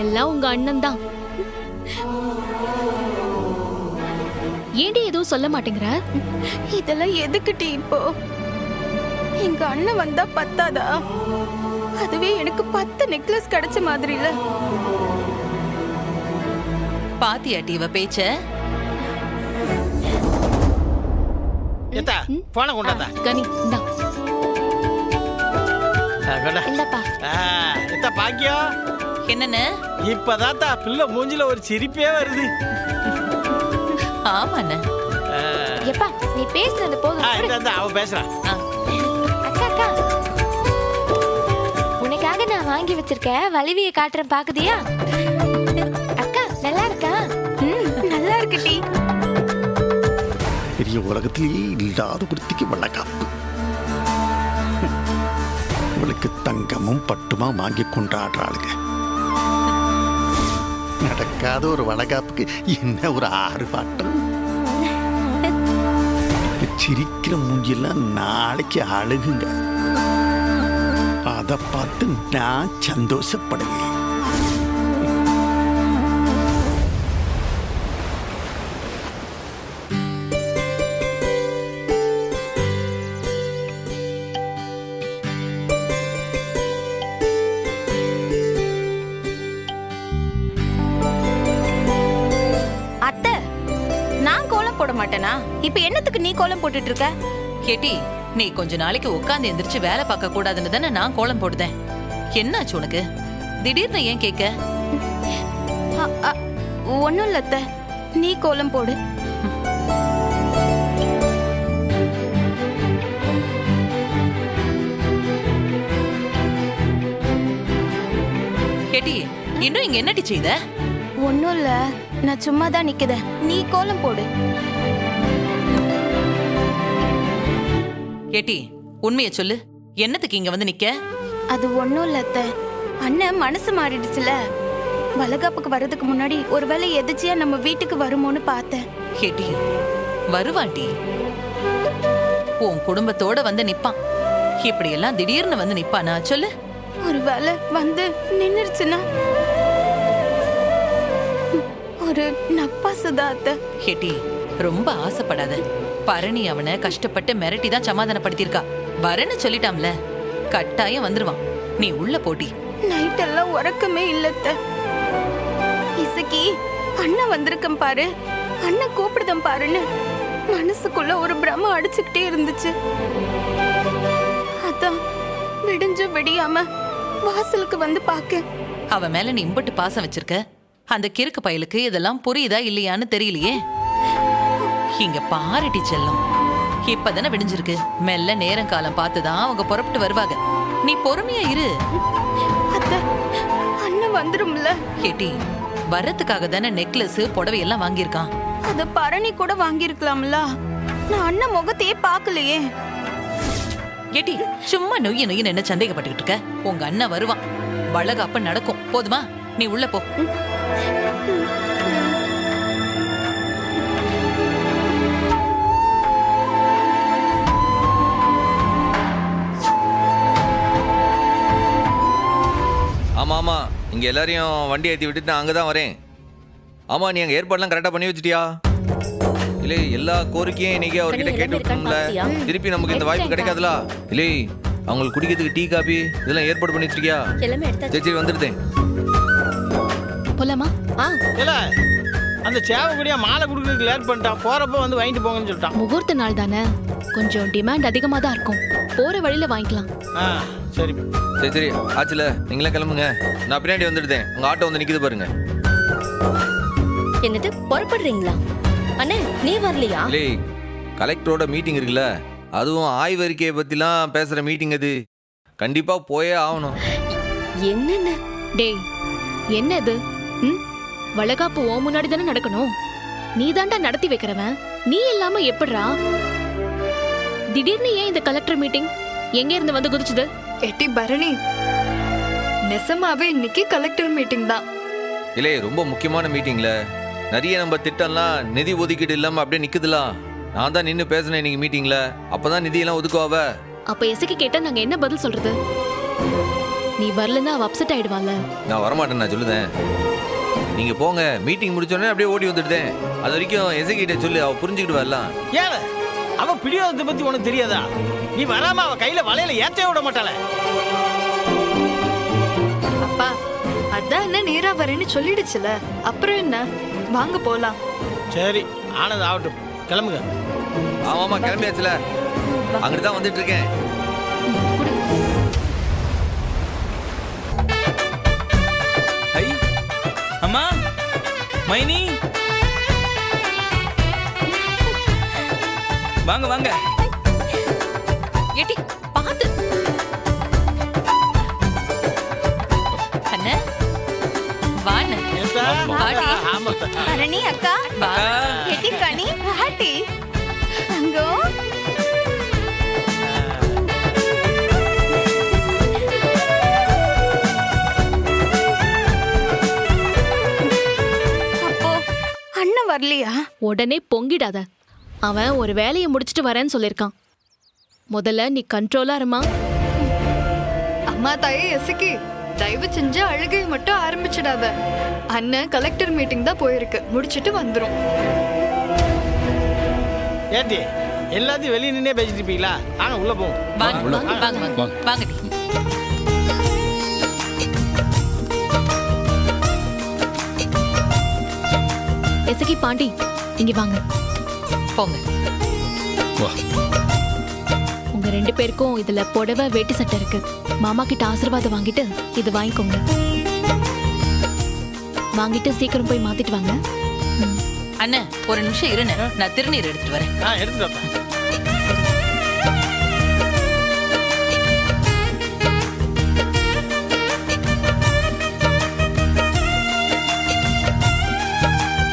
எல்லாம் உங்க அண்ணன் தான். ஏண்டி எதுவும் சொல்ல மாட்டேங்கிற? இதெல்லாம் எதுக்கிட்டி இப்போ? எங்க அண்ணன் வந்தா பத்தாதா? அதுவே எனக்கு 10 நெக்லஸ் கிடைச்ச மாதிரி இல்ல. பாத்தியாட்டி இவ பேச்ச? ஏத்தா போன கொண்டாதா கனி இந்தா. இல்லப்பா. ஏத்தா பாக்கியம் என்னன்னு? இப்பதாத்தா பிள்ளை மூஞ்சில ஒரு சிரிப்பே வருது. ஆமாண்ண. எப்பா நீ பேசுறது போதும். அவ பேசுறான். அக்கா அக்கா, உனக்காக நான் வாங்கி வச்சிருக்கேன், வலிவிய காட்டுறேன் பாக்குதியா? அக்கா நல்லா இருக்கா? நல்லா இருக்குடி. பெரிய உலகத்திலேயே இல்லாத ஒருத்திக்கு வளகாப்பு. இவளுக்கு தங்கமும் பட்டுமா வாங்கி கொண்டாடுறாளுங்க. நடக்காத ஒரு வளகாப்புக்கு என்ன ஒரு ஆர்ப்பாட்டம். சிரிக்கிற மூஞ்சியெல்லாம் நாளைக்கு அழுகுங்க. அதை பார்த்து நான் சந்தோஷப்படுவேன். போட மாட்டேனா? இப்ப என்னத்துக்கு நீ கோலம் போட்டுட்டு இருக்க? கேட்டி, நீ கொஞ்ச நாளைக்கு உட்கார்ந்து எந்திரிச்சு வேலை பார்க்க கூடாதுன்னு தானே நான் கோலம் போடுதேன். என்னாச்சு உனக்கு? திடீர்னு ஏன் கேட்க? ஒண்ணும் இல்ல அத்தை, நீ கோலம் போடு. கேட்டி, இன்னும் இங்க என்னடி செய்த? ஒண்ணும் இல்ல, நான் சும்மா தான் நிக்குதேன். நீ கோலம் போடு. கேட்டி, உண்மையை சொல்லு, என்னத்துக்கு இங்க வந்து நிக்க? அது ஒண்ணும் இல்ல அத்தை, அண்ணன் மனசு மாறிடுச்சுல. வளகாப்புக்கு வர்றதுக்கு முன்னாடி ஒருவேளை எதிர்ச்சியா நம்ம வீட்டுக்கு வருமோன்னு பார்த்தேன். கேட்டி, வருவாட்டி. உன் குடும்பத்தோட வந்து நிப்பான். இப்படி எல்லாம் திடீர்னு வந்து நிப்பானா சொல்லு? ஒருவேளை வந்து நின்னுருச்சுன்னா ஒரு நப்பாசுதா அத்தை. கேட்டி, ரொம்ப ஆசைப்படாத. பரணி அவனை கஷ்டப்பட்டு மிரட்டி தான் சமாதானப்படுத்திருக்கா. வரேன்னு சொல்லிட்டாம்ல, கட்டாயம் வந்துருவான். நீ உள்ள போட்டி. நைட் எல்லாம் உறக்கமே இல்லத்த. இசக்கி, அண்ணன் வந்திருக்கேன் பாரு, அண்ணன் கூப்பிடுதம் பாருன்னு மனசுக்குள்ள ஒரு பிரம அடிச்சுக்கிட்டே இருந்துச்சு. அதான் விடிஞ்சு விடியாம வாசலுக்கு வந்து பாக்க. அவ மேல நீ இம்பட்டு பாசம் வச்சிருக்க. அந்த கிறுக்கு பயலுக்கு இதெல்லாம் புரியுதா இல்லையான்னு தெரியலையே. இங்க பாருட்டி செல்லம், இப்பதானே விடிஞ்சிருக்கு. மெல்ல நேரம் காலம் பார்த்துதான் அவங்க புறப்பட்டு வருவாங்க. நீ பொறுமையா இரு. அத்தை, அண்ணன் வந்துரும்ல. கேட்டி, வரத்துக்காக தானே நெக்லஸ் புடவை எல்லாம் வாங்கியிருக்கான். அத பரணி கூட வாங்கிருக்கலாம்ல. நான் அண்ணன் முகத்தையே பாக்கலையே. கேட்டி, சும்மா நொய்ய நொய்ய என்ன சந்தேகப்பட்டுக்கிட்டு இருக்க? உங்க அண்ணன் வருவான், வளகாப்பு நடக்கும். போதுமா? நீ உள்ள போ. ஆமாம் ஆமாம், இங்கே எல்லாரையும் வண்டி ஏற்றி விட்டுட்டு நான் அங்கே தான் வரேன். ஆமாம், நீ அங்கே ஏற்பாடுலாம் கரெக்டாக பண்ணி வச்சிட்டியா? இல்லை, எல்லா கோரிக்கையும் இன்னைக்கு அவர்கிட்ட கேட்டு விட்டுணும்ல. திருப்பி நமக்கு இந்த வாய்ப்பு கிடைக்காதுல. இல்லை, அவங்களுக்கு குடிக்கிறதுக்கு டீ காபி இதெல்லாம் ஏற்பாடு பண்ணி வச்சிருக்கியா? சரி சரி, வந்துடுதேன். போலாமா? இல்ல, அந்த சேவக்குடியா மாலை கொடுக்கறதுக்கு லேட் பண்ணிட்டான். போறப்ப வந்து வாங்கிட்டு போங்கன்னு சொல்லிட்டான். முகூர்த்த நாள் தானே, கொஞ்சம் டிமாண்ட் அதிகமா தான் இருக்கும். போற வழியில வாங்கிக்கலாம். சரி சரி சரி, ஆச்சுல, நீங்களே கிளம்புங்க. நான் பின்னாடி வந்துடுதேன். உங்க ஆட்டோ வந்து நிக்குது பாருங்க. என்னது, புறப்படுறீங்களா? அண்ணே, நீ வரலையா? இல்லை, கலெக்டரோட மீட்டிங் இருக்குல்ல, அதுவும் ஆய்வறிக்கையை பத்திலாம் பேசுற மீட்டிங். அது கண்டிப்பா போயே ஆகணும். என்னென்ன? டேய், என்ன இது? வளகாப்பு ஓ முன்னாடி தானே நடக்கணும். நீ தாண்டா நடத்தி வைக்கிறவன். நீ இல்லாம எப்படிரா? திடீர்னு ஏன் இந்த கலெக்டர் மீட்டிங்? எங்க இருந்து வந்து குதிச்சுது? எட்டி பரணி, நெசமாவே இன்னைக்கு கலெக்டர் மீட்டிங் தான். இல்லை, ரொம்ப முக்கியமான மீட்டிங்ல நிறைய நம்ம திட்டம்லாம் நிதி ஒதுக்கீடு இல்லாம அப்படியே நிக்குதுலாம். நான் தான் நின்று பேசினேன் இன்னைக்கு மீட்டிங்ல. அப்பதான் நிதியெல்லாம் ஒதுக்குவாவ. அப்ப எசைக்கு கேட்டா நாங்க என்ன பதில் சொல்றது? நீ வரலன்னா அவ அப்செட் ஆயிடுவாள்ல. நான் வரமாட்டேன், நான் சொல்லுதேன். நீங்க போங்க, மீட்டிங் முடிச்சோடனே அப்படியே ஓடி வந்துடுதேன். அது வரைக்கும் எசகிட்ட சொல்லு, அவ புரிஞ்சுக்கிட்டு வரலாம். ஏல அவ பிடிவாதத்தை பத்தி உனக்கு தெரியாதா? நீ வராம அவ கையில வலையில ஏற்றே விட மாட்டாள. அப்பா அதான் என்ன நேரா வரேன்னு சொல்லிடுச்சுல, அப்புறம் என்ன, வாங்க போலாம். சரி ஆனது ஆகட்டும், கிளம்புங்க. ஆமாமா கிளம்பியாச்சுல, அங்கிட்டு தான் வந்துட்டு இருக்கேன். ஐ அம்மா, மைனி, வாங்க வாங்க. ஏட்டி பாத்து அண்ணே, வாண்ணே. ஏத்தா? வாடி. ஆமா. அரணி அக்கா, வா. எட்டி கனி, வாட்டி அங்கோ. அப்போ அண்ணன் வரலையா? உடனே பொங்கிடாத. அவன் ஒரு வேலையை முடிச்சிட்டு வரேன்னு சொல்லிருக்கான். முதல்ல நீ கண்ட்ரோலா இருமா. அம்மா தாயே எசக்கி, தயவு செஞ்சு அழுகையை மட்டும் ஆரம்பிச்சிடாத. அண்ணன் கலெக்டர் மீட்டிங் தான் போயிருக்கு, முடிச்சிட்டு வந்துரும். ஏண்டி எல்லாத்தையும் வெளியே நின்னே பேசிட்டு இருப்பீங்களா? வாங்க உள்ள போவோம். வாங்க வாங்க வாங்க வாங்கடி. எசகி பாண்டி, இங்க வாங்க. போங்க. உங்க 2 பேருக்கும் இதுல புடவை வேட்டி சட்டை இருக்கு. மாமா கிட்ட ஆசீர்வாதம் வாங்கிட்டு இது வாங்கிக்கோங்க. வாங்கிட்டு சீக்கிரம் போய் மாத்திட்டு வாங்க. அண்ணே ஒரு நிமிஷம் இருண்ணே, நான் திருநீர் எடுத்துட்டு வரேன். எடுத்துட்டு வரேன்.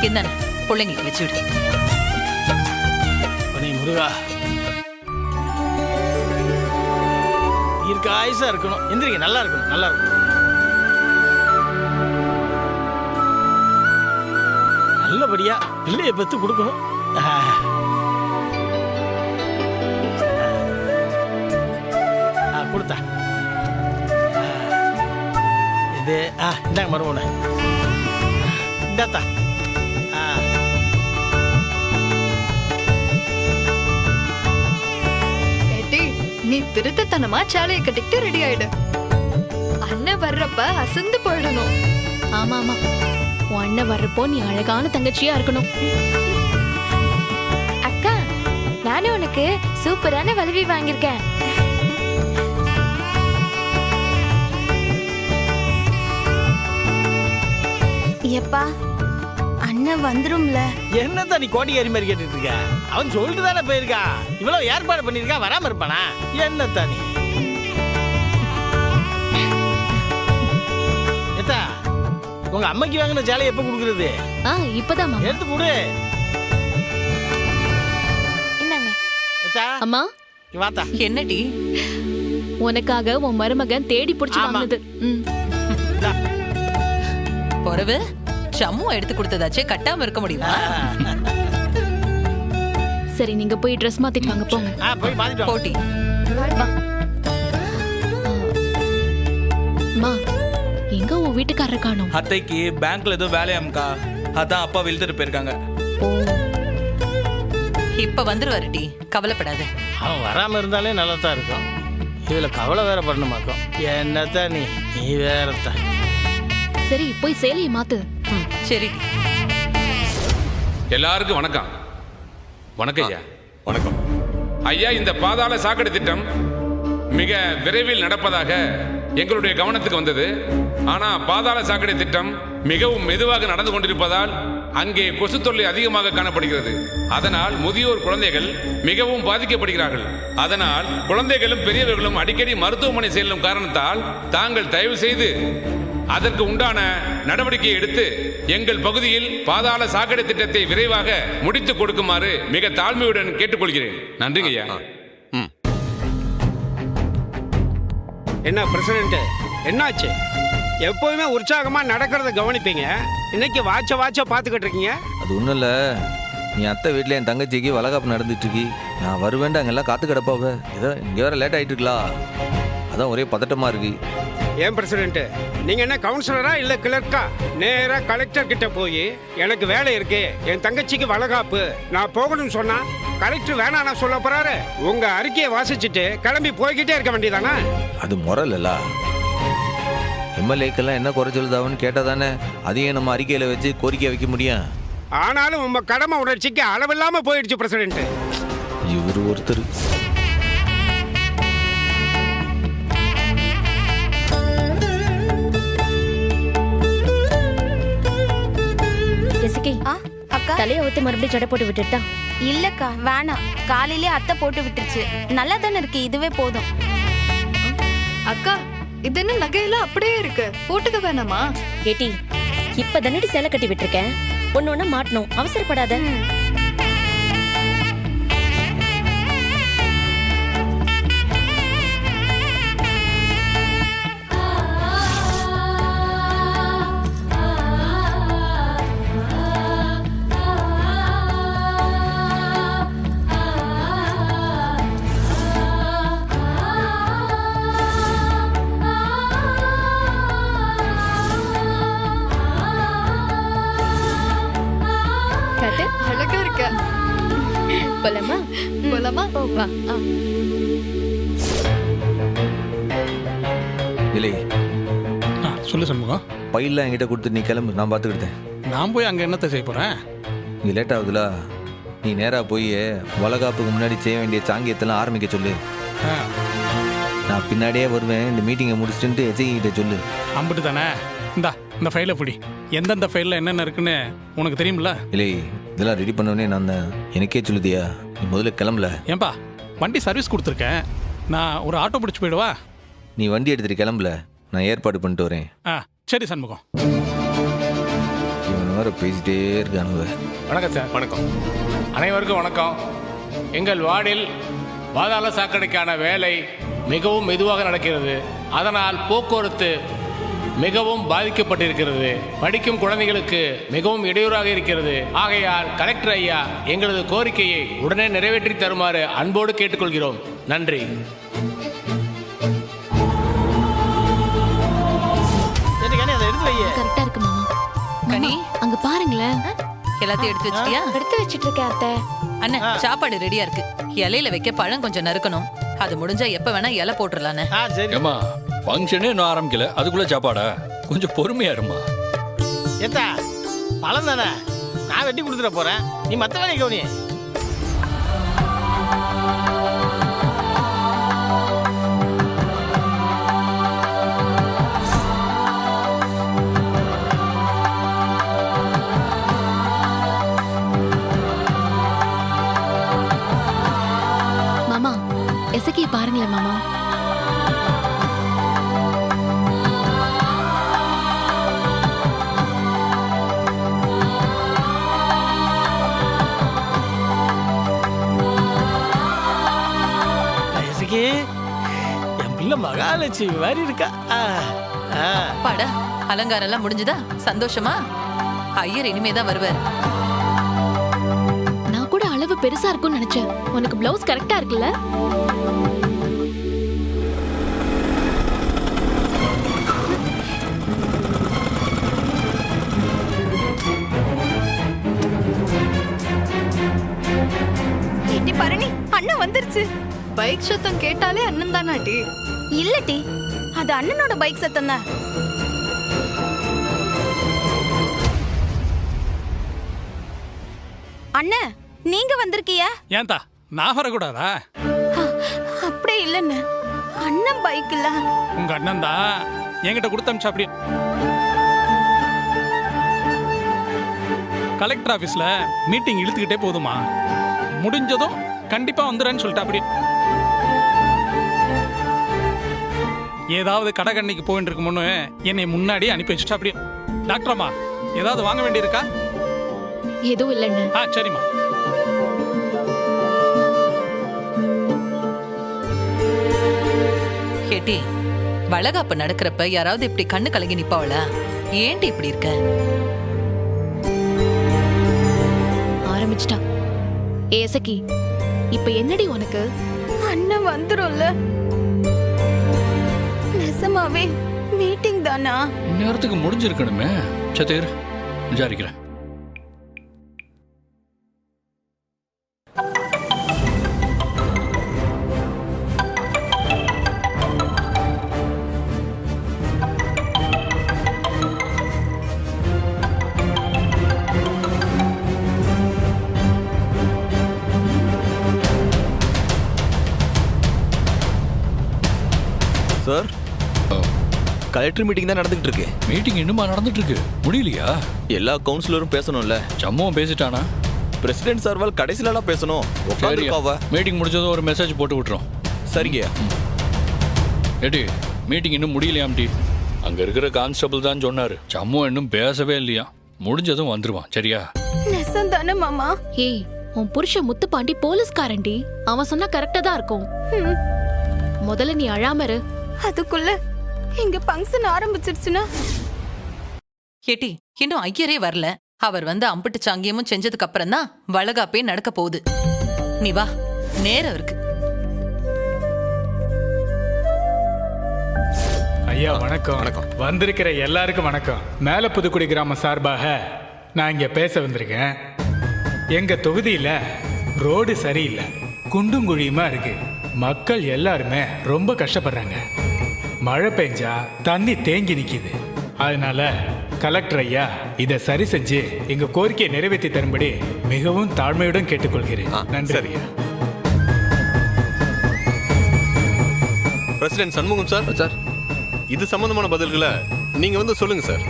என்னண்ணே, பிள்ளைங்களுக்கு வச்சு விடு. முருகா தீர்க்காயுசா இருக்கணும். எந்திரிங்க, நல்லா இருக்கணும், நல்லா இருக்கணும். நல்லபடியா பிள்ளைய பெத்து கொடுக்கணும். கொடுத்தா இது இந்தாங்க மருமோன, இந்தாத்தா. ஏட்டி, நீ திருத்தத்தனமா சேலையை கட்டிக்கிட்டு ரெடி ஆயிடு. அண்ணன் வர்றப்ப அசந்து போயிடணும். ஆமா ஆமா, உன் அண்ணன் வர்றப்போ நீ அழகான தங்கச்சியா இருக்கணும். அக்கா, நானும் உனக்கு சூப்பரான வளைவி வாங்கியிருக்கேன். எப்பா அண்ணன் வந்துரும்ல. என்னதான் நீ கோட்டிக்காரி மாதிரி கேட்டுட்டு இருக்க? அவன் சொல்லிட்டு தானே போயிருக்கா. இவ்வளவு ஏற்பாடு பண்ணிருக்கா, வராம இருப்பானா? என்னத்தான் நீ ஏத்தா, உங்க அம்மைக்கு வாங்கின சேலை எப்ப கொடுக்கறது? இப்பதான் மாமா. எடுத்து கொடு. என்னங்க ஏத்தா, அம்மா வாத்தா. என்னடி? உனக்காக உன் மருமகன் தேடி பிடிச்சு ஆமா. வாங்குனது. பொறவு சம்மு எடுத்து கொடுத்ததாச்சே, கட்டாம இருக்க முடியுமா? சரி, நீங்க போய் ட்ரெஸ் மாத்திட்டு வாங்க, போங்க. போய் மாத்திட்டு வா. போட்டி அம்மா, எங்க உன் வீட்டுக்காரர் காணோம்? அத்தைக்கு பேங்க்ல ஏதோ வேலையாம்க்கா, அதான் அப்பா வெளுத்துட்டு போயிருக்காங்க. ஓ, இப்ப வந்துருவாருடி, கவலைப்படாத. அவன் வராம இருந்தாலே நல்லா தான் இருக்கும். இதுல கவலை வேற பண்ணமாக்கும். என்னத்தான் நீ வேறத்தான். சரி, போய் சேலையை மாத்து. சரி. எல்லாருக்கும் வணக்கம். வணக்கம் ஐயா. வணக்கம் ஐயா. இந்த பாதாள சாக்கடை திட்டம் மிக விரைவில் நடப்பதாக எங்களுடைய கவனத்துக்கு வந்தது. ஆனா பாதாள சாக்கடை திட்டம் மிகவும் மெதுவாக நடந்து கொண்டிருப்பதால் அங்கே கொசு தொல்லை அதிகமாக காணப்படுகிறது. அதனால் முதியோர் குழந்தைகள் மிகவும் பாதிக்கப்படுகிறார்கள். அதனால் குழந்தைகளும் பெரியவர்களும் அடிக்கடி மருத்துவமனை செல்லும் காரணத்தால் தாங்கள் தயவு செய்து அதற்கு உண்டான நடவடிக்கை எடுத்து எங்கள் பகுதியில் பாதாள சாக்கடை திட்டத்தை விரைவாக முடித்துக் கொடுக்குமாறு மிக தாழ்மையுடன் கேட்டுக்கொள்கிறேன். நன்றிங்க ஐயா. என்ன பிரசிடென்ட், என்னாச்சு? எப்போதுமே உற்சாகமா நடக்கிறத கவனிப்பீங்க, இன்னைக்கு வாட்ச பார்த்துக்கிட்டு இருக்கீங்க. அது ஒன்றும் இல்லை, நீ அத்தை வீட்டில் என் தங்கச்சிக்கு வளகாப்பு நடந்துட்டு இருக்கு. நான் வருவேன்ட்டு அங்கெல்லாம் காத்து கிடப்பாவ. ஏதோ இங்கே வேற லேட் ஆகிட்டு இருக்கலாம், அதான் ஒரே பதட்டமாக இருக்கு. ஏன் பிரசிடென்ட், நீங்க என்ன கவுன்சிலரா இல்ல கிளர்க்கா? நேரா கலெக்டர் கிட்ட போய் எனக்கு வேலை இருக்கு, என் தங்கச்சிக்கு வளகாப்பு, நான் போகணும்னு சொன்னா கலெக்டர் வேணாம் சொல்ல போறாரு. உங்க அறிக்கையை வாசிச்சுட்டு கிளம்பி போய்கிட்டே இருக்க வேண்டியதானே? அது முறல்ல. எம்எல்ஏக்கெல்லாம் என்ன குறை சொல்லுதாவன்னு கேட்டா தானே அதையும் நம்ம அறிக்கையில வச்சு கோரிக்கை வைக்க முடியும். ஆனாலும் உங்க கடமை உணர்ச்சிக்கு அளவில்லாம போயிடுச்சு பிரசிடென்ட். இவர் ஒருத்தர். எசக்கி, அக்கா தலையை ஊத்தி மறுபடியும் ஜடை போட்டு விட்டுட்டா? இல்லக்கா வேணாம், காலையிலே அத்தை போட்டு விட்டுருச்சு. நல்லா தானே இருக்கு, இதுவே போதும். அக்கா, இது என்ன நகையெல்லாம் அப்படியே இருக்கு, போட்டுக்க வேணாமா? ஏட்டி, இப்ப தானடி சேலை கட்டி விட்டுருக்கேன், ஒன்னு மாட்டணும், அவசரப்படாத. அழகா இருக்க. போலாமா? போலாமா? வா. இல்லை சொல்லு சண்முகம். பையெல்லாம் என்கிட்ட கொடுத்து நீ கிளம்பு, நான் பார்த்துக்கிட்டேன். நான் போய் அங்கே என்னத்தை செய்ய போகிறேன்? நீ லேட் ஆகுதுல, நீ நேராக போய் வளகாப்புக்கு முன்னாடி செய்ய வேண்டிய சாங்கியத்தெல்லாம் ஆரம்பிக்க சொல்லு. நான் பின்னாடியே வருவேன், இந்த மீட்டிங்கை முடிச்சுட்டு எஜிகிட்ட சொல்லு. அம்பிட்டு தானே. இந்த ஃபைலை பிடி. எந்தெந்த ஃபைலில் என்னென்ன இருக்குன்னு உனக்கு தெரியுமில்ல? இல்லை, இதெல்லாம் ரெடி பண்ணோடனே நான் தான் எனக்கே சொல்லுதியா, நீ முதல்ல கிளம்பல. ஏன்பா, வண்டி சர்வீஸ் கொடுத்துருக்கேன், நான் ஒரு ஆட்டோ பிடிச்சி போயிடுவா? நீ வண்டி எடுத்துட்டு கிளம்பல, நான் ஏற்பாடு பண்ணிட்டு வரேன். சரி சண்முகம். இவன் வேற பேசிட்டே இருக்கானுங்க. வணக்கம் சார். வணக்கம் அனைவருக்கும் வணக்கம். எங்கள் வார்டில் பாதாள சாக்கடைக்கான வேலை மிகவும் மெதுவாக நடக்கிறது. அதனால் போக்குவரத்து மிகவும் பாதிக்கப்பட்டிருக்கிறது. படிக்கும் குழந்தைகளுக்கு மிகவும் இடையூறாக இருக்கிறது. ஆகையால் கலெக்டர் ஐயா எங்களது கோரிக்கையை உடனே நிறைவேற்றி தருமாறு அன்போடு கேட்டுக்கொள்கிறோம். நன்றி. கரெக்டா இருக்கு மாமா. கனி, அங்க பாருங்களேன். எல்லாத்தையும் எடுத்து வச்சிட்டியா? எடுத்து வச்சிட்டு இருக்கேன் அத்தை. அண்ணன், சாப்பாடு ரெடியா இருக்கு. இலையில வைக்க பழம் கொஞ்சம் நறுக்கணும். அது முடிஞ்சா எப்ப வேணா இலை போட்டுடலானே. ஏமா, ஃபங்க்ஷனே இன்னும் ஆரம்பிக்கல, அதுக்குள்ள சாப்பாடா? கொஞ்சம் பொறுமையா இருமா. ஏத்தா, பழம் தானே, நான் வெட்டி கொடுத்துட போறேன், நீ மற்ற வேலையை கவனி. மாமா, எசக்கியை பாருங்களேன் மாமா. என் பிள்ளை மகாலட்சுமி மாதிரி இருக்கா. பாடா, அலங்காரம் எல்லாம் முடிஞ்சுதா? சந்தோஷமா? ஐயர் இனிமேதான் வருவார். நான் கூட அளவு பெருசா இருக்கும்னு நினைச்சேன். உனக்கு பிளவுஸ் கரெக்டா இருக்குல்ல? ஏட்டி பரணி, அண்ணன் வந்துருச்சு. பைக் சத்தம் கேட்டாலே அண்ணன் தானாட்டி? இல்லட்டி, அது அண்ணனோட பைக் சத்தம் தான். அண்ணன், நீங்க வந்திருக்கியா? ஏன்தா, நான் வரக்கூடாதா? அப்படியே இல்லன்னு, அண்ணன் பைக் இல்ல. உங்க அண்ணன் தான் என்கிட்ட கொடுத்து அனுப்பிச்சா. அப்படியே கலெக்டர் ஆபீஸ்ல மீட்டிங் இழுத்துக்கிட்டே போதுமா, முடிஞ்சதும் கண்டிப்பா வந்துடுறேன்னு சொல்லிட்டு அப்படியே ஏதாவது கடகண்ணிக்கு போயிட்டு இருக்கும்னு என்னை முன்னாடி அனுப்பி வச்சுட்டா. அப்படியே டாக்டர் அம்மா, ஏதாவது வாங்க வேண்டியிருக்கா? எதுவும் இல்லைன்னு. சரிம்மா. கேட்டி, வளகாப்பு நடக்கிறப்ப யாராவது இப்படி கண்ணு கலங்கி நிப்பாவளா? ஏன்டி இப்படி இருக்க? ஆரம்பிச்சிட்டா. ஏசக்கி, இப்ப என்னடி உனக்கு? அண்ணன் வந்துரும்ல. நெசமாவே மீட்டிங் தானா? இந்நேரத்துக்கு முடிஞ்சிருக்கணுமே. சத்தியர் விசாரிக்கிறேன். சார், கலெக்டர் மீட்டிங் தான் நடந்துட்டு இருக்கு. மீட்டிங் இன்னுமா நடந்துட்டு இருக்கு? முடியலையா? எல்லா கவுன்சிலரும் பேசணும்ல. ஜம்முவும் பேசிட்டானா? பிரசிடென்ட் சார்வால் கடைசியில பேசணும். மீட்டிங் முடிஞ்சதும் ஒரு மெசேஜ் போட்டு விட்டுறோம். சரிங்க. ஏடி, மீட்டிங் இன்னும் முடியலையாம்டி. அங்க இருக்கிற கான்ஸ்டபிள் தான் சொன்னாரு. ஜம்மு இன்னும் பேசவே இல்லையா. முடிஞ்சதும் வந்துருவான். சரியா? நெசம் தானே மாமா? ஏய், உன் புருஷன் முத்துப்பாண்டி போலீஸ்காரன்டி. அவன் சொன்னா கரெக்டா தான் இருக்கும். முதல்ல நீ அழாம இரு. அதுக்குள்ள இங்க ஃபங்க்ஷன் ஆரம்பிச்சிருச்சுனா? ஏட்டி, இன்னும் ஐயரே வரல. அவர் வந்து அம்பிட்டு சாங்கியமும் செஞ்சதுக்கு அப்புறம் தான் வளகாப்பே நடக்க போகுது. நீ வா, நேரம் இருக்கு. ஐயா வணக்கம். வணக்கம். வந்திருக்கிற எல்லாருக்கும் வணக்கம். மேல புதுக்குடி கிராம சார்பாக நான் இங்க பேச வந்திருக்கேன். எங்க தொகுதியில ரோடு சரியில்லை, குண்டும் குழியுமா இருக்கு. மக்கள் எல்லாருமே ரொம்ப கஷ்டப்படுறாங்க. மழை பெஞ்சா தண்ணி தேங்கி நிக்குது. அதனால கலெக்டர் ஐயா இதை சரி செஞ்சு எங்க கோரிக்கையை நிறைவேற்றி தரும்படி மிகவும் தாழ்மையுடன் கேட்டுக்கொள்கிறேன். நன்றி ஐயா. President Shanmugam sir. சார், இது சம்பந்தமான பதில்களை நீங்க வந்து சொல்லுங்க சார்.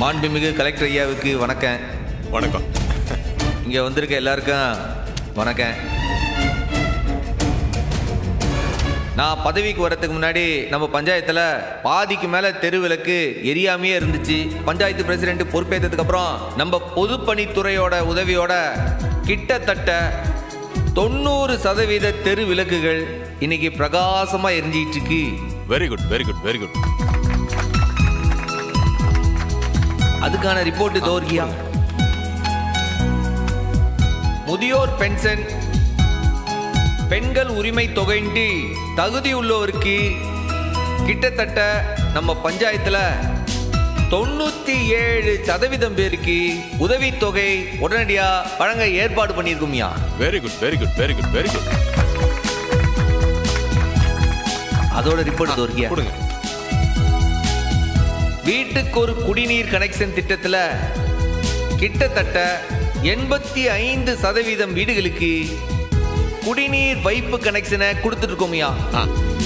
மாண்புமிகு கலெக்டர் ஐயாவுக்கு வணக்கம். வணக்கம். இங்கே வந்திருக்க எல்லாருக்கும் வணக்கம். நான் பதவிக்கு வரதுக்கு முன்னாடி நம்ம பஞ்சாயத்தில் பாதிக்கு மேலே தெருவிளக்கு எரியாமையே இருந்துச்சு. பஞ்சாயத்து பிரசிடென்ட் பொறுப்பேற்றதுக்கு அப்புறம் நம்ம பொதுப்பணித்துறையோட உதவியோட கிட்டத்தட்ட 90% தெரு விளக்குகள் இன்னைக்கு பிரகாசமாக எரிஞ்சிட்டு இருக்கு. Very good, very good, very good. அதுக்கான ரிப்போர்ட் தோர்கியா. முதியோர் பென்ஷன், பெண்கள் உரிமை தொகைண்டு தகுதி உள்ளவருக்கு கிட்டத்தட்ட நம்ம பஞ்சாயத்துல 97% பேருக்கு உதவித்தொகை உடனடியா வழங்க ஏற்பாடு பண்ணியிருக்கோம்யா. Very good, very good, very good, very good. அதோட ரிப்போர்ட் தோர்கியா கொடுங்க. வீட்டுக்கு ஒரு குடிநீர் கனெக்ஷன் திட்டத்தில் கிட்டத்தட்ட 85% வீடுகளுக்கு குடிநீர் வைப்பு கனெக்ஷனை கொடுத்துட்டு இருக்கோம்யா.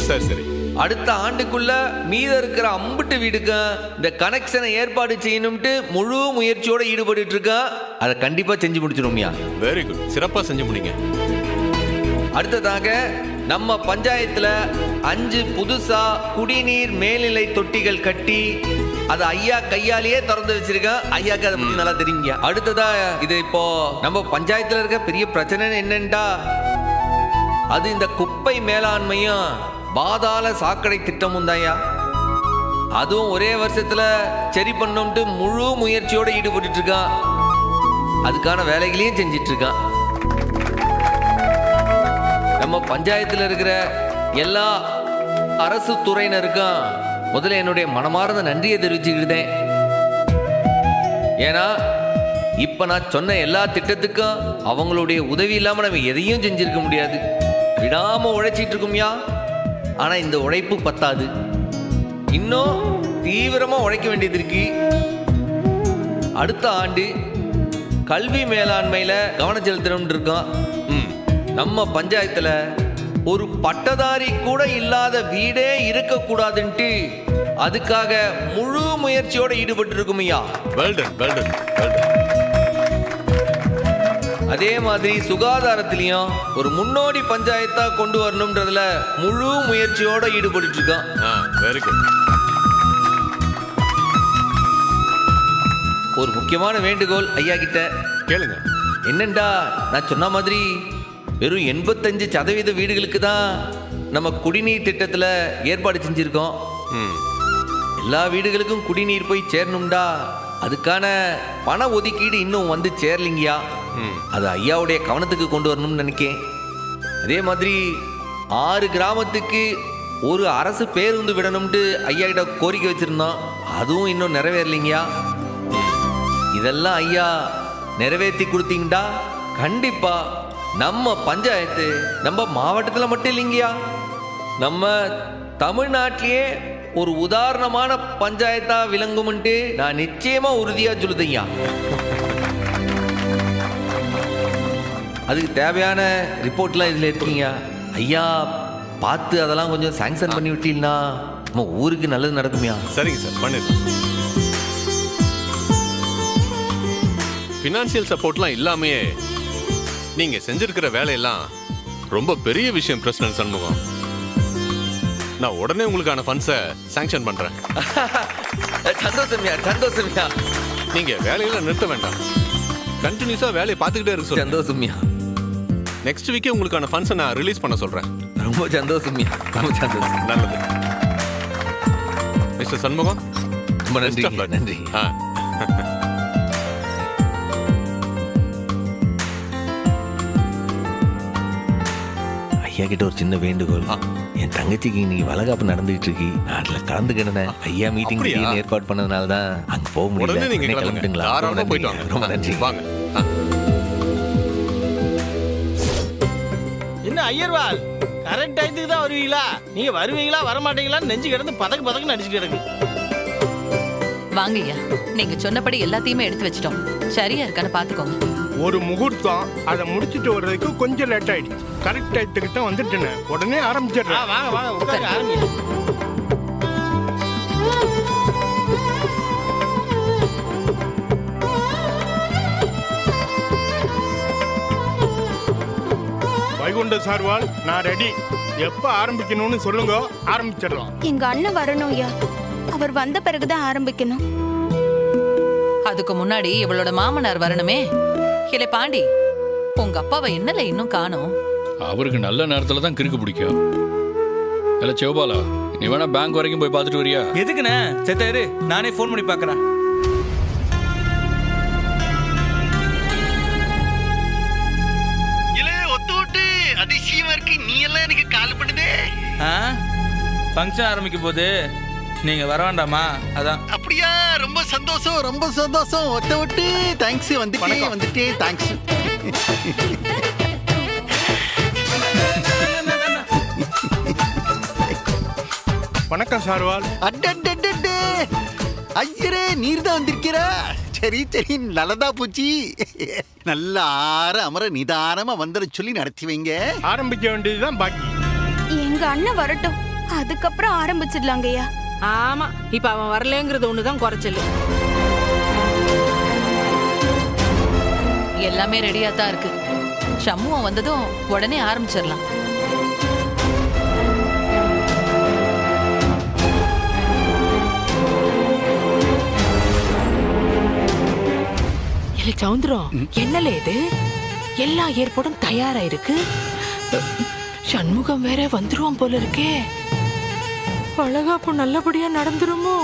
சரி சரி. அடுத்த ஆண்டுக்குள்ள மீத இருக்கிற 50 வீடுக்கு இந்த கனெக்ஷனை ஏற்பாடு செய்யணும்ட்டு முழு முயற்சியோட ஈடுபட்டு இருக்கேன். அதை கண்டிப்பா செஞ்சு முடிச்சிடும்யா. வெரி குட், சிறப்பா செஞ்சு முடிங்க. அடுத்ததாக நம்ம பஞ்சாயத்துல 5 புதுசா குடிநீர் மேல்நிலை தொட்டிகள் கட்டி அதை ஐயா கையாலேயே திறந்து வச்சிருக்கேன். ஐயாக்கு அதை பத்தி நல்லா தெரியுங்க. அடுத்ததா இது இப்போ நம்ம பஞ்சாயத்துல இருக்க பெரிய பிரச்சனை என்னண்டா, அது இந்த குப்பை மேலாண்மையும் பாதாள சாக்கடை திட்டமும் தான்யா. அதுவும் ஒரே வருஷத்துல சரி பண்ணோம்ட்டு முழு முயற்சியோட ஈடுபட்டு இருக்கான். அதுக்கான வேலைகளையும் செஞ்சிட்டு இருக்கான். நம்ம பஞ்சாயத்தில் இருக்கிற எல்லா அரசு துறையினருக்கும் முதல்ல என்னுடைய மனமார்ந்த நன்றியை தெரிவிச்சுக்கிட்டேன். ஏன்னா இப்ப நான் சொன்ன எல்லா திட்டத்துக்கும் அவங்களுடைய உதவி இல்லாம நம்ம எதையும் செஞ்சிருக்க முடியாது. விடாம உழைச்சிட்டு இருக்கோம்யா. ஆனா இந்த உழைப்பு பத்தாது, இன்னும் தீவிரமா உழைக்க வேண்டியது இருக்கு. அடுத்த ஆண்டு கல்வி மேலாண்மையில கவனம் செலுத்தணும் இருக்கோம். நம்ம பஞ்சாயத்துல ஒரு பட்டதாரி கூட இல்லாத வீடே இருக்கக்கூடாதுன்ட்டு அதுக்காக முழு முயற்சியோட ஈடுபட்டு இருக்குமையா. அதே மாதிரி சுகாதாரத்திலையும் ஒரு முன்னோடி பஞ்சாயத்தா கொண்டு வரணும்ன்றதுல முழு முயற்சியோட ஈடுபட்டு இருக்கோம். Very good. ஒரு முக்கியமான வேண்டுகோள் ஐயா கிட்ட கேளுங்க. என்னண்டா, நான் சொன்ன மாதிரி வெறும் 85% வீடுகளுக்கு தான் நம்ம குடிநீர் திட்டத்தில் ஏற்பாடு செஞ்சிருக்கோம். எல்லா வீடுகளுக்கும் குடிநீர் போய் சேரணும்டா அதுக்கான பண ஒதுக்கீடு இன்னும் வந்து சேரலிங்கயா. அது ஐயாவுடைய கவனத்துக்கு கொண்டு வரணும்னு நினைக்கேன். அதே மாதிரி 6 கிராமத்துக்கு ஒரு அரசு பேருந்து விடணும்ட்டு ஐயா கிட்ட கோரிக்கை வச்சிருந்தோம். அதுவும் இன்னும் நிறைவேறலிங்கயா. இதெல்லாம் ஐயா நிறைவேற்றி கொடுத்தீங்கடா கண்டிப்பா நம்ம பஞ்சாயத்து நம்ம மாவட்டத்தில் மட்டும் இல்லைங்கயா, நம்ம தமிழ்நாட்டிலேயே ஒரு உதாரணமான பஞ்சாயத்தா விளங்கும்ட்டு நான் நிச்சயமா உறுதியா சொல்லுதையா. அதுக்கு தேவையான ரிப்போர்ட்லாம் இதில் இருக்கீங்க ஐயா. பார்த்து அதெல்லாம் கொஞ்சம் சாங்ஷன் பண்ணி விட்டீங்கன்னா நம்ம ஊருக்கு நல்லது நடக்குமையா. சரிங்க சார், பண்ணிடலாம். ஃபினான்ஷியல் சப்போர்ட்லாம் இல்லாமையே நீங்க செஞ்சிருக்கிற வேலையெல்லாம் ரொம்ப பெரிய விஷயம் பிரசிடென்ட் சண்முகம். நான் உடனே உங்களுக்கான ஃபண்ட்ஸை சாங்ஷன் பண்றேன். சந்தோஷம்யா, சந்தோஷம்யா. நீங்க வேலையெல்லாம் நிறுத்த வேண்டாம், கண்டினியூஸா வேலையை பார்த்துக்கிட்டே இருக்க சொல்லுங்க. சந்தோஷம்யா. நெக்ஸ்ட் வீக்கே உங்களுக்கான ஃபண்ட்ஸை நான் ரிலீஸ் பண்ண சொல்றேன். ரொம்ப சந்தோஷம்யா, ரொம்ப சந்தோஷம். நல்லது மிஸ்டர் சண்முகம். ரொம்ப நன்றி. நன்றி. ஐயா கிட்ட ஒரு சின்ன வேண்டுகோள். என் தங்கச்சிக்கு இன்னைக்கு வளகாப்பு நடந்துகிட்டு இருக்கு. நான் அதுல கலந்துக்கிட்டேன். ஐயா மீட்டிங் ஏற்பாடு பண்ணதுனால தான் அங்க போக முடியல. நீங்க கிளம்பிட்டுங்களா? ரொம்ப நன்றி. வாங்க. என்ன ஐயர்வாள், கரெக்ட் டைத்துக்கு தான் வருவீங்களா? நீங்க வருவீங்களா வரமாட்டீங்களான்னு நெஞ்சு கிடந்து பதக்கு பதக்குன்னு அடிச்சுட்டு கிடக்கு. வாங்க ஐயா, நீங்க சொன்னபடி எல்லாத்தையுமே எடுத்து வச்சிட்டோம். சரியா இருக்கான்னு பாத்துக்கோங்க. ஒரு முகூர்த்தம் அதை முடிச்சிட்டு வர்றதுக்கு கொஞ்சம் லேட் ஆயிடுச்சு. கரெக்ட் டைத்துக்கு தான் வந்துட்டேன். உடனே ஆரம்பிச்சிடுறேன். வாங்க வாங்க உட்காருங்க, ஆரம்பிங்க. வைகுண்ட சார்வால், நான் ரெடி. எப்ப ஆரம்பிக்கணும்னு சொல்லுங்க, ஆரம்பிச்சிடலாம். எங்க அண்ணன் வரணும் ஐயா. அவர் வந்த பிறகுதான் ஆரம்பிக்கணும். அதுக்கு முன்னாடி இவளோட மாமனார் வரணுமே. இல்லை பாண்டி, உங்க அப்பாவை என்னல இன்னும் காணோம்? அவருக்கு நல்ல நேரத்துல தான் கிறுக்கு பிடிக்கும். இல்ல சிவபாலா, நீ வேணா பேங்க் வரைக்கும் போய் பார்த்துட்டு வரியா? எதுக்குண்ணே? செத்தாரு, நானே ஃபோன் பண்ணி பார்க்கறேன். அதிசயமா இருக்கு, நீ எல்லாம் எனக்கு கால் பண்ணுதே. ஃபங்க்ஷன் ஆரம்பிக்கும் போது நீங்க வர வேண்டாமா? அதான். அப்படியா? ரொம்ப சந்தோஷம், ரொம்ப சந்தோஷம். ஒத்த விட்டு தேங்க்ஸ். வந்துட்டே தேங்க்ஸ். வணக்கம் சார்வால். அடடடடே, ஐயரே நீர் தான் வந்திருக்கிற. சரி சரி, நல்லதா போச்சு. நல்ல அமர நிதானமா வந்துட சொல்லி நடத்தி வைங்க. ஆரம்பிக்க வேண்டியதுதான் பாக்கி. எங்க அண்ணன் வரட்டும், அதுக்கப்புறம் ஆரம்பிச்சிடலாங்க ஐயா. ஆமா, இப்ப அவன் வரலங்கிறது ஒண்ணுதான் குறைச்சல். எல்லாமே ரெடியா தான் இருக்கு. சம்முவம் வந்ததும் உடனே ஆரம்பிச்சிடலாம். சவுந்தரம், என்னல இது? எல்லா ஏற்பாடும் தயாரா இருக்கு. சண்முகம் வேற வந்துருவான் போல இருக்கே. வளகாப்பு நல்லபடியா நடந்துருமோ?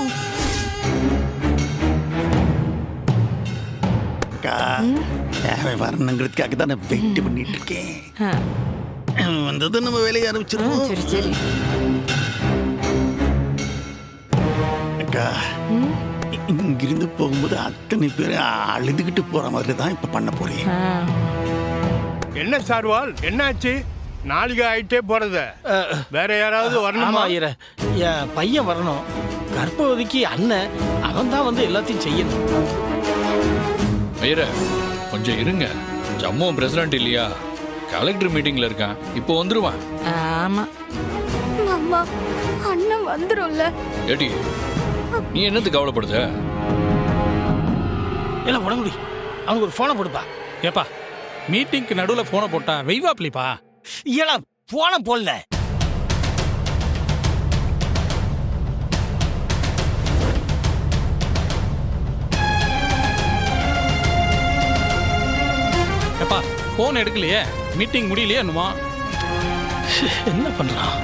வரணுங்கிறதுக்காக தான் நான் வெயிட் பண்ணிட்டு இருக்கேன். வந்தது நம்ம வேலையை ஆரம்பிச்சிருவோம். சரி சரி அக்கா, இங்கிருந்து போகும்போது அத்தனை பேர் அழுதுகிட்டு போற மாதிரி தான் இப்ப பண்ண போறேன். என்ன சார்வால், என்னாச்சு? நாளைக்கு ஆயிட்டே போறது. வேற யாராவது வரணுமா? என் பையன் வரணும். கர்ப்பவதிக்கு அண்ணன், அவன் தான் வந்து எல்லாத்தையும் செய்யணும். ஐயரே கொஞ்சம் இருங்க. ஜம்முவும் பிரசிடென்ட் இல்லையா, கலெக்டர் மீட்டிங்ல இருக்கான். இப்போ வந்துருவான். ஆமா அம்மா, அண்ணன் வந்துரும்ல. ஏடி, நீ என்னத்துக்கு கவலைப்படுத? எல்லாம் உடம்புடி, அவனுக்கு ஒரு போனை போடுப்பா. ஏப்பா, மீட்டிங்க்கு நடுவில் போனை போட்டா வெய்வாப்லிப்பா. ஏலாம் போனை போடல. ஏப்பா, போன் எடுக்கலையே, மீட்டிங் முடியலையே என்னமா? என்ன பண்றான்?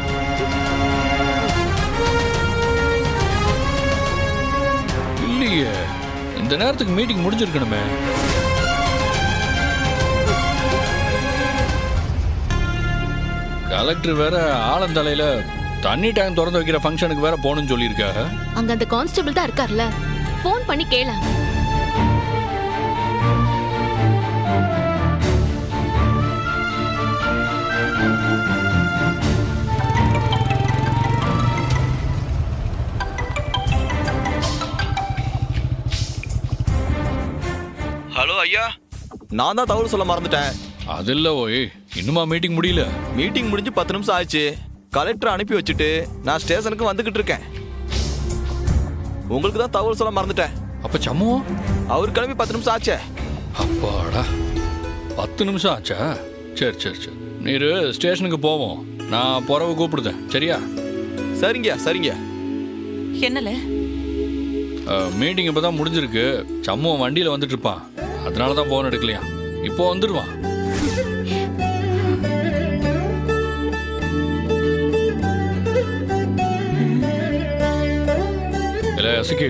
இல்லையே, இந்த நேரத்துக்கு மீட்டிங் முடிஞ்சிருக்கணுமே. கலெக்டர் வேற ஆலந்தலையில தண்ணி டேங்க் திறந்து வைக்கிற ஃபங்க்ஷனுக்கு வேற போகணும்னு சொல்லியிருக்காங்க. அங்க அந்த கான்ஸ்டபிள் தான் இருக்கார்ல, ஃபோன் பண்ணி கேள. ஹலோ ஐயா, நான் தான் தகவல் சொல்ல மறந்துட்டேன். அது இல்ல ஓய், இன்னுமா மீட்டிங் முடியல? மீட்டிங் முடிஞ்சு 10 நிமிஷம் ஆச்சு. கலெக்டர் அனுப்பி வச்சுட்டு நான் ஸ்டேஷனுக்கு வந்துகிட்டு இருக்கேன். உங்களுக்கு தான் தகவல் சொல்ல மறந்துட்டேன். அப்ப சம்மு அவர் கிளம்பி 10 நிமிஷம் ஆச்சே. அப்பாடா, 10 நிமிஷம் ஆச்சா? சரி சரி சரி, நீரு ஸ்டேஷனுக்கு போவோம். நான் போறவ கூப்பிடுதேன், சரியா? சரிங்க சரிங்க. என்னல மீட்டிங் இப்பதான் முடிஞ்சிருக்கு. சம்மு வண்டியில வந்துட்டு இருப்பான், அதனாலதான் போன் எடுக்கலையா. இப்போ வந்துடுவான். இல்ல அசிக்கு,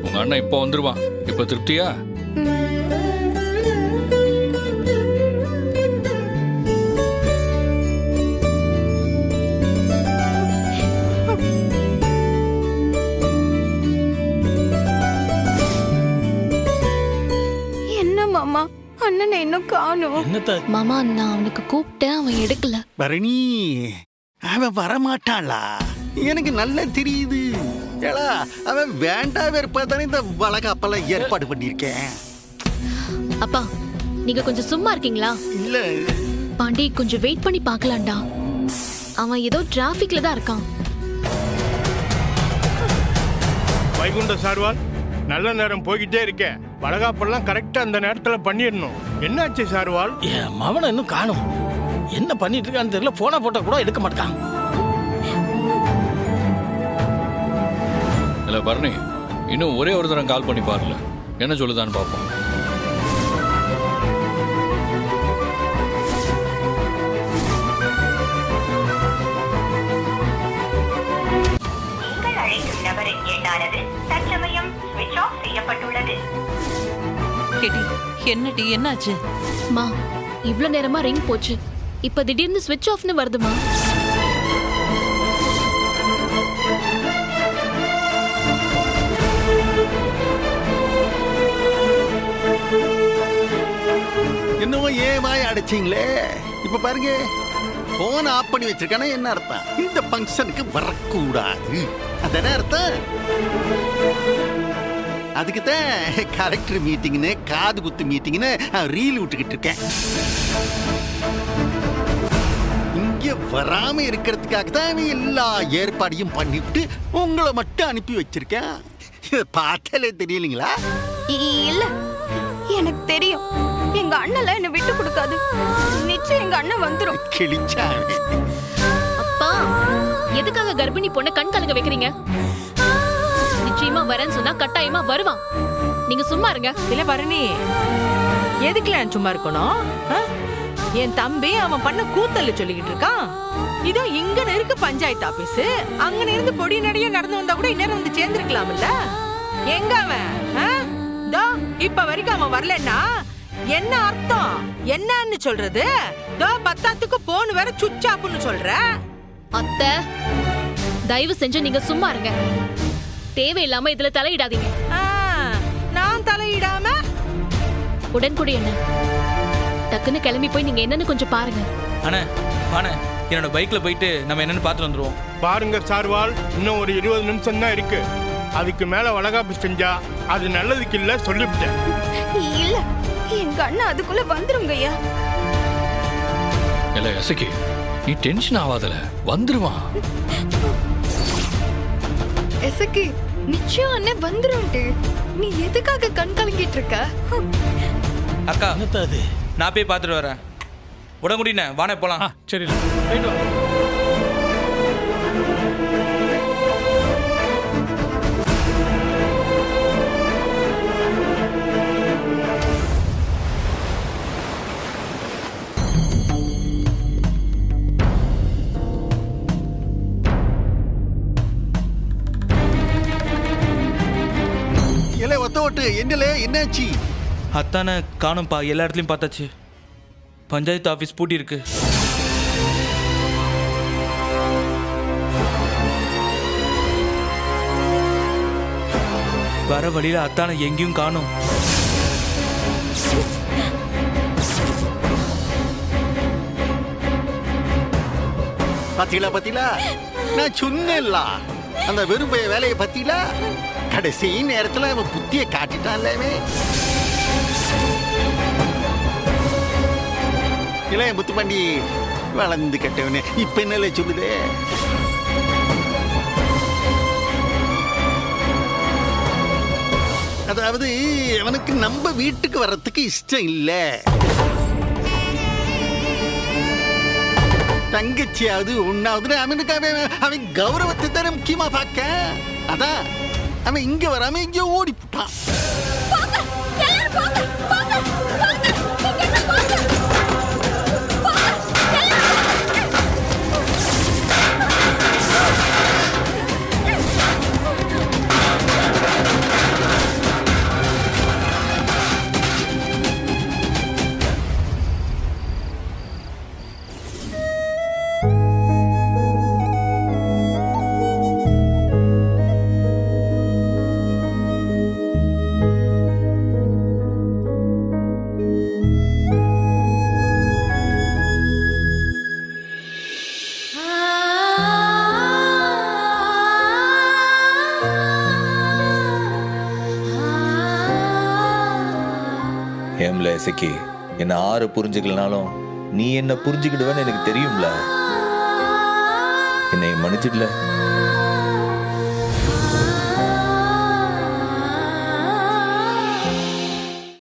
உங்க அண்ணன் இப்போ வந்துருவான். இப்ப திருப்தியா? என்ன மாமா, அண்ணனை இன்னும் காணோம். மாமா, நான் அவனுக்கு கூப்பிட்டேன், அவன் எடுக்கல. பரணி, அவன் வரமாட்டாளா? எனக்கு நல்லா தெரியுது. ஏடா, அவன் வேண்டா வெறுப்பாதானே இந்த வளகாப்பெல்லாம் ஏற்பாடு பண்ணியிருக்கேன். அப்பா, நீங்க கொஞ்சம் சும்மா இருக்கீங்களா? இல்ல பாண்டி, கொஞ்சம் வெயிட் பண்ணி பார்க்கலாம்டா. அவன் ஏதோ டிராபிக்ல தான் இருக்கான். வைகுண்ட சார்வால், நல்ல நேரம் போய்கிட்டே இருக்கேன். வளகாப்பெல்லாம் கரெக்டா அந்த நேரத்துல பண்ணிடணும். என்னாச்சு சார்வால்? என் மவனை இன்னும் காணும். என்ன பண்ணிட்டு இருக்கான்னு தெரியல. போனை போட்டா கூட எடுக்க மாட்டான். இல்ல பரணி, இன்னும் ஒரே ஒரு தரம் கால் பண்ணி பாருல, என்ன சொல்லுதான்னு பார்ப்போம். நீங்கள் அழைக்கும் நபரின் எண்ணானது தற்சமயம் ஸ்விட்ச் ஆஃப் செய்யப்பட்டுள்ளது. என்னடி, என்னாச்சு? மா, இவ்ளோ நேரமா ரிங் போச்சு, இப்ப திடீர்னு ஸ்விட்ச் ஆஃப்னு வருதுமா. என்னவோ ஏன் வாய் அடைச்சிங்களே. இப்ப பாருங்க, போன் ஆஃப் பண்ணி வச்சிருக்கானா என்ன அர்த்தம்? இந்த ஃபங்க்ஷனுக்கு வரக்கூடாது அதானே அர்த்தம். அதுக்கு தான் கலெக்டர் மீட்டிங்னு, காது குத்து மீட்டிங்னு ரீல் விட்டுக்கிட்டு இருக்கேன். இங்க வராம இருக்கிறதுக்காக தான் எல்லா ஏற்பாடையும் பண்ணிவிட்டு உங்களை மட்டும் அனுப்பி வச்சிருக்கேன். இதை பார்த்தாலே தெரியலீங்களா? இல்ல, எனக்கு தெரியும். எங்க அண்ணல என்ன விட்டு கொடுக்காது. நிச்சயம் எங்க அண்ணன் வந்துரும். கிழிச்சாவே. அப்பா, எதுக்காக கர்ப்பிணி பொண்ணை கண் கலங்க வைக்கிறீங்க? நிச்சயமா வரேன்னு சொன்னா கட்டாயமா வருவான். நீங்க சும்மா இருங்க. இல்ல பரணி, எதுக்குல சும்மா இருக்கணும்? என் தம்பி அவன் பண்ண கூத்தல்ல சொல்லிக்கிட்டு இருக்கான். இதோ இங்க இருக்கு பஞ்சாயத்து ஆபீஸ். அங்க இருந்து பொடி நடைய நடந்து வந்தா கூட இந்நேரம் வந்து சேர்ந்திருக்கலாம்ல. எங்க அவன்? தோ இப்ப வரைக்கும் அவன் வரலன்னா என்ன அர்த்தம்? என்னன்னு சொல்றது? தோ பத்தாத்துக்கு போன் வேற சுவிட்ச் ஆஃப்னு சொல்ற. அத்தை, தயவு செஞ்சு நீங்க சும்மா இருங்க. தேவையில்லாம இதுல தலையிடாதீங்க. நான் தலையிடாம? உடன்குடி என்ன, டக்குன்னு கிளம்பி போய் நீங்க என்னன்னு கொஞ்சம் பாருங்க. அண்ணே வாண்ணே, என்னோட பைக்ல போயிட்டு நம்ம என்னன்னு பார்த்துட்டு வந்துருவோம். பாருங்க சார்வால், இன்னும் ஒரு 20 நிமிஷம் தான் இருக்கு. அதுக்கு மேல வளகாப்பு செஞ்சா அது நல்லதுக்கு இல்ல சொல்லிவிட்டேன். இல்ல, எங்க அண்ணன் அதுக்குள்ள வந்துருங்க ஐயா. இல்ல எசக்கி, நீ டென்ஷன் ஆகாதல, வந்துருவான். எசக்கி, நிச்சயம் அண்ணன் வந்துரும்ட்டு. நீ எதுக்காக கண் கலங்கிட்டு இருக்க? அக்கா, நான் போய் பார்த்துட்டு வரேன். உடங்குடிண்ணே, வானே போலாம். சரி, போயிட்டு வா. இல்லை ஒத்த ரிப்போர்ட் என்னல என்னாச்சு? அத்தானை காணும்ப்பா, எல்லா இடத்துலையும் பார்த்தாச்சு. பஞ்சாயத்து ஆஃபீஸ் பூட்டி இருக்கு. வர வழியில அத்தானை எங்கேயும் காணும். பத்திலா நான் சொன்னேன்ல, அந்த வெறும்பைய வேலையை பத்தில கடைசி நேரத்துல அவன் புத்திய காட்டிட்டான்லவே. இளைய முத்துப்பாண்டி வளர்ந்து கட்டவனே இப்ப என்னல சொல்லுதே? அதாவது அவனுக்கு நம்ம வீட்டுக்கு வர்றதுக்கு இஷ்டம் இல்ல. தங்கச்சியாவது ஒன்னாவது அவனுக்கு அவன் கௌரவத்தை தானே முக்கியமா பார்க்க. அதான் அவன் இங்க வராம இங்க ஓடி போட்டான். ஏம்ல இசக்கி, என்ன ஆறு புரிஞ்சுக்கலனாலும் நீ என்ன புரிஞ்சுக்கிடுவேன்னு எனக்கு தெரியும்ல. என்னை மன்னிச்சிடல.